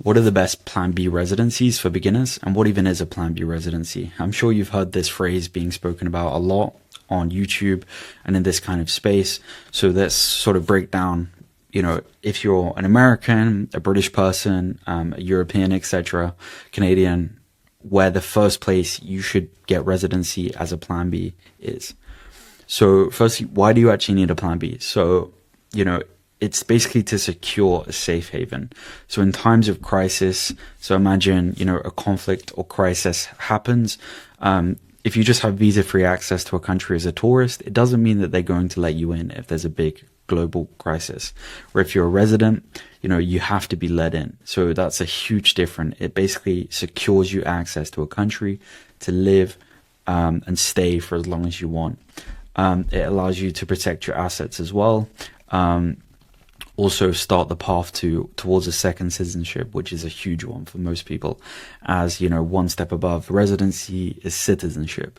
What are the best Plan B residencies for beginners, and what even is a Plan B residency? I'm sure you've heard this phrase being spoken about a lot on YouTube and in this kind of space. So let's sort of break down, if you're an American, a British person, a European, etc., Canadian, where the first place you should get residency as a Plan B is. So firstly, why do you actually need a Plan B? So, it's basically to secure a safe haven. So in times of crisis, so imagine, a conflict or crisis happens. If you just have visa-free access to a country as a tourist, it doesn't mean that they're going to let you in if there's a big global crisis. Or if you're a resident, you have to be let in. So that's a huge difference. It basically secures you access to a country to live and stay for as long as you want. It allows you to protect your assets as well. Also start the path towards a second citizenship, which is a huge one for most people, as one step above residency is citizenship.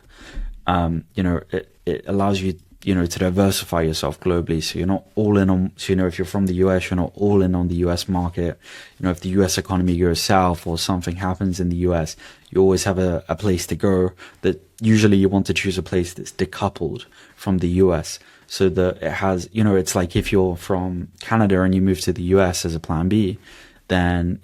It allows you to diversify yourself globally, so you're not all in on, if you're from the US, you're not all in on the US market. If the US economy goes south or something happens in the US, you always have a place to go. That usually you want to choose a place that's decoupled from the US, so that it has, it's like if you're from Canada and you move to the US as a Plan B, then,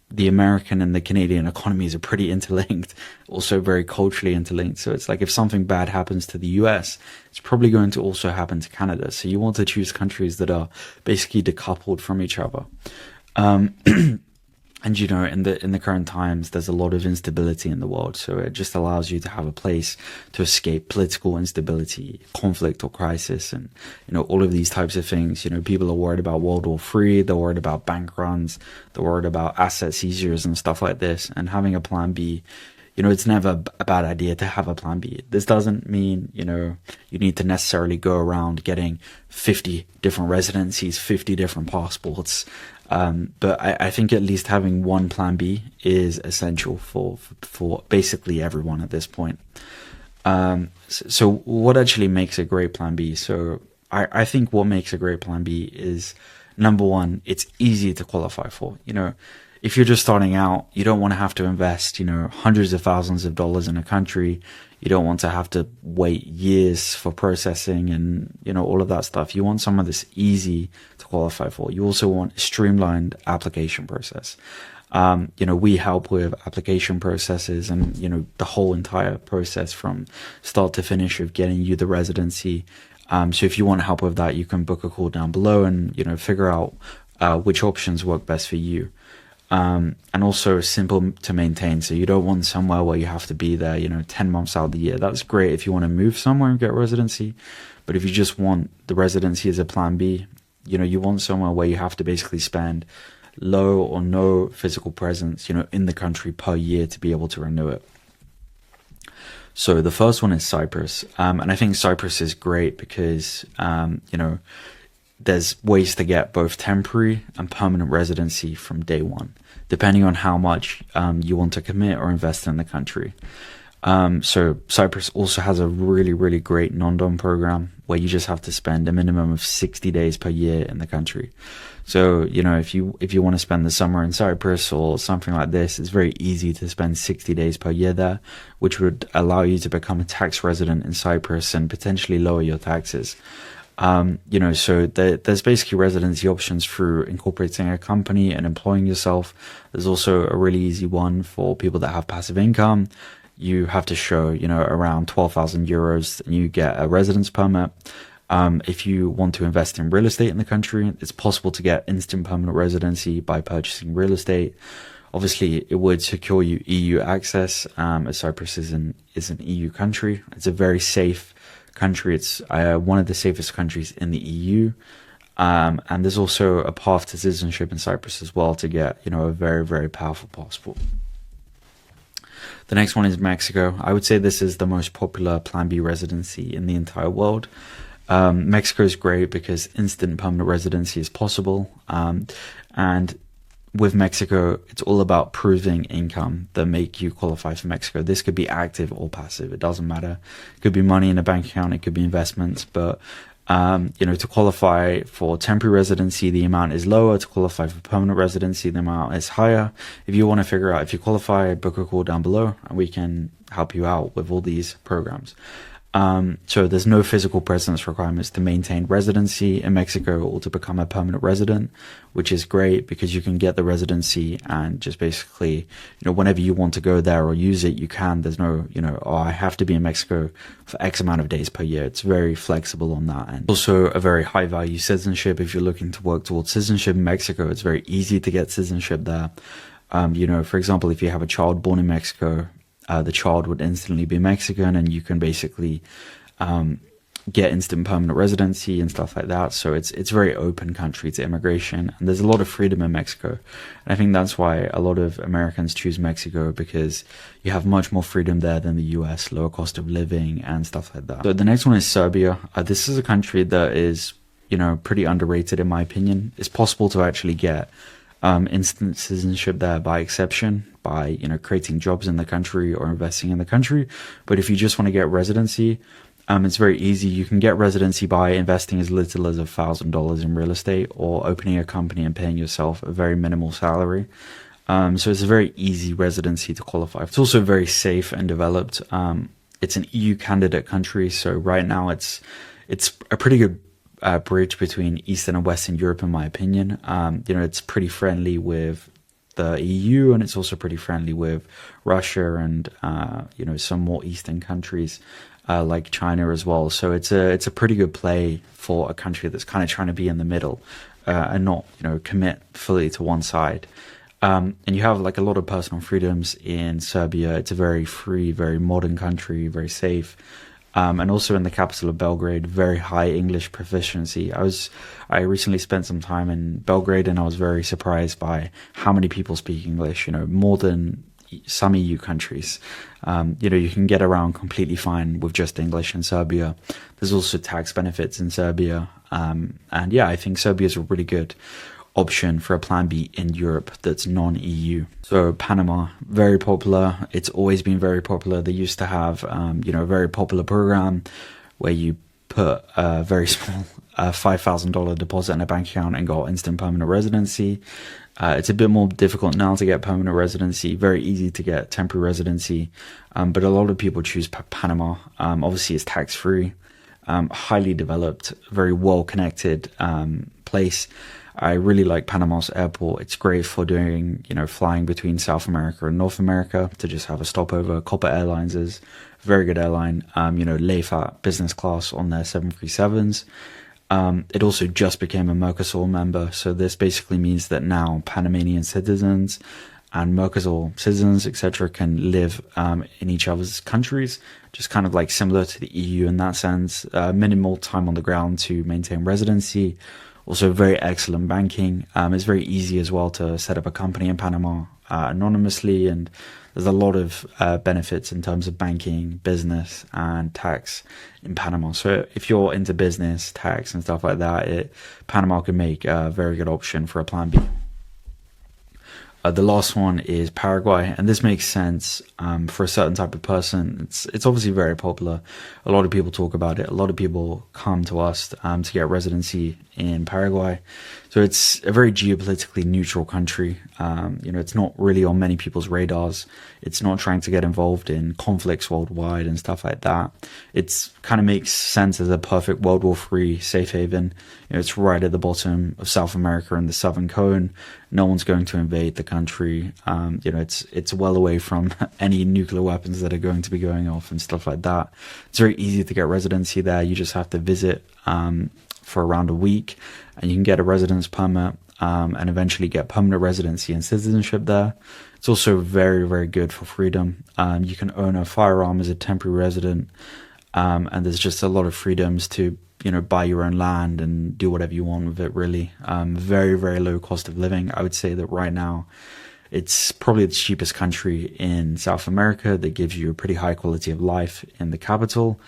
the American and the Canadian economies are pretty interlinked, also very culturally interlinked. So it's like if something bad happens to the US, it's probably going to also happen to Canada. So you want to choose countries that are basically decoupled from each other. And in the current times, there's a lot of instability in the world. So it just allows you to have a place to escape political instability, conflict or crisis, and all of these types of things. People are worried about World War III, they're worried about bank runs, they're worried about asset seizures and stuff like this. And having a Plan B, it's never a bad idea to have a Plan B. This doesn't mean, you need to necessarily go around getting 50 different residencies, 50 different passports. But I think at least having one Plan B is essential for basically everyone at this point. So what actually makes a great Plan B? So I think what makes a great Plan B is, number one, it's easy to qualify for. If you're just starting out, you don't want to have to invest, hundreds of thousands of dollars in a country. You don't want to have to wait years for processing and, all of that stuff. You want someone that's easy to qualify for. You also want a streamlined application process. We help with application processes and, the whole entire process from start to finish of getting you the residency. So if you want help with that, you can book a call down below and, figure out which options work best for you. And also simple to maintain. So you don't want somewhere where you have to be there, 10 months out of the year. That's great if you want to move somewhere and get residency. But if you just want the residency as a Plan B, you want somewhere where you have to basically spend low or no physical presence, in the country per year to be able to renew it. So the first one is Cyprus. And I think Cyprus is great because, there's ways to get both temporary and permanent residency from day one, depending on how much you want to commit or invest in the country. So Cyprus also has a really, really great non-dom program where you just have to spend a minimum of 60 days per year in the country. So, if you want to spend the summer in Cyprus or something like this, it's very easy to spend 60 days per year there, which would allow you to become a tax resident in Cyprus and potentially lower your taxes. So there's basically residency options through incorporating a company and employing yourself. There's also a really easy one for people that have passive income. You have to show, around 12,000 euros and you get a residence permit. If you want to invest in real estate in the country, it's possible to get instant permanent residency by purchasing real estate. Obviously, it would secure you EU access, as Cyprus is an EU country. It's a very safe country. It's one of the safest countries in the EU. And there's also a path to citizenship in Cyprus as well to get, a very, very powerful passport. The next one is Mexico. I would say this is the most popular Plan B residency in the entire world. Mexico is great because instant permanent residency is possible. And with Mexico, it's all about proving income that make you qualify for Mexico. This could be active or passive. It doesn't matter. It could be money in a bank account. It could be investments. But To qualify for temporary residency, the amount is lower. To qualify for permanent residency, the amount is higher. If you want to figure out if you qualify, book a call down below and we can help you out with all these programs. So there's no physical presence requirements to maintain residency in Mexico or to become a permanent resident, which is great because you can get the residency and just basically, whenever you want to go there or use it, you can. There's no, I have to be in Mexico for X amount of days per year. It's very flexible on that. And also a very high value citizenship. If you're looking to work towards citizenship in Mexico, it's very easy to get citizenship there. For example, if you have a child born in Mexico, the child would instantly be Mexican and you can basically get instant permanent residency and stuff like that. So it's very open country to immigration, and there's a lot of freedom in Mexico. And I think that's why a lot of Americans choose Mexico, because you have much more freedom there than the US, lower cost of living and stuff like that. So the next one is Serbia. This is a country that is, pretty underrated in my opinion. It's possible to actually get instant citizenship there by exception, by creating jobs in the country or investing in the country. But if you just want to get residency, it's very easy. You can get residency by investing as little as $1,000 in real estate or opening a company and paying yourself a very minimal salary. So it's a very easy residency to qualify. It's also very safe and developed. It's an EU candidate country, so right now it's a pretty good bridge between Eastern and Western Europe, in my opinion. It's pretty friendly with the EU, and it's also pretty friendly with Russia and some more Eastern countries like China as well. So it's a pretty good play for a country that's kind of trying to be in the middle and not commit fully to one side. And you have like a lot of personal freedoms in Serbia. It's a very free, very modern country, very safe. And also in the capital of Belgrade, very high English proficiency. I recently spent some time in Belgrade and I was very surprised by how many people speak English, more than some EU countries. You can get around completely fine with just English in Serbia. There's also tax benefits in Serbia. And yeah, I think Serbia is a really good option for a plan B in Europe that's non-EU. So Panama, very popular. It's always been very popular. They used to have, a very popular program where you put a very small $5,000 deposit in a bank account and got instant permanent residency. It's a bit more difficult now to get permanent residency, very easy to get temporary residency. But a lot of people choose Panama. Obviously it's tax-free, highly developed, very well-connected place. I really like Panama's airport. It's great for doing, flying between South America and North America to just have a stopover. Copper Airlines is a very good airline, lay-fat business class on their 737s. It also just became a Mercosur member. So this basically means that now Panamanian citizens and Mercosur citizens, etc., can live in each other's countries, just kind of like similar to the EU in that sense. Minimal time on the ground to maintain residency. Also very excellent banking. It's very easy as well to set up a company in Panama anonymously, and there's a lot of benefits in terms of banking, business, and tax in Panama. So if you're into business, tax, and stuff like that, Panama can make a very good option for a plan B. The last one is Paraguay, and this makes sense for a certain type of person. It's obviously very popular. A lot of people talk about it. A lot of people come to us to get residency in Paraguay. So it's a very geopolitically neutral country. It's not really on many people's radars. It's not trying to get involved in conflicts worldwide and stuff like that. It's kind of makes sense as a perfect World War III safe haven. It's right at the bottom of South America in the Southern Cone. No one's going to invade the country. It's well away from any nuclear weapons that are going to be going off and stuff like that. It's very easy to get residency there. You just have to visit for around a week, and you can get a residence permit and eventually get permanent residency and citizenship there. It's also very, very good for freedom. You can own a firearm as a temporary resident, and there's just a lot of freedoms to buy your own land and do whatever you want with it, really. Very, very low cost of living. I would say that right now it's probably the cheapest country in South America that gives you a pretty high quality of life in the capital.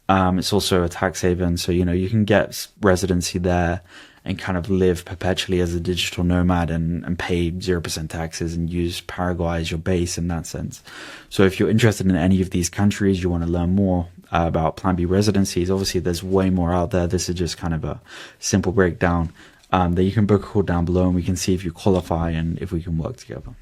It's also a tax haven, so you can get residency there and kind of live perpetually as a digital nomad and pay 0% taxes and use Paraguay as your base in that sense. So if you're interested in any of these countries, you want to learn more about Plan B residencies, obviously there's way more out there. This is just kind of a simple breakdown. That you can book a call down below and we can see if you qualify and if we can work together.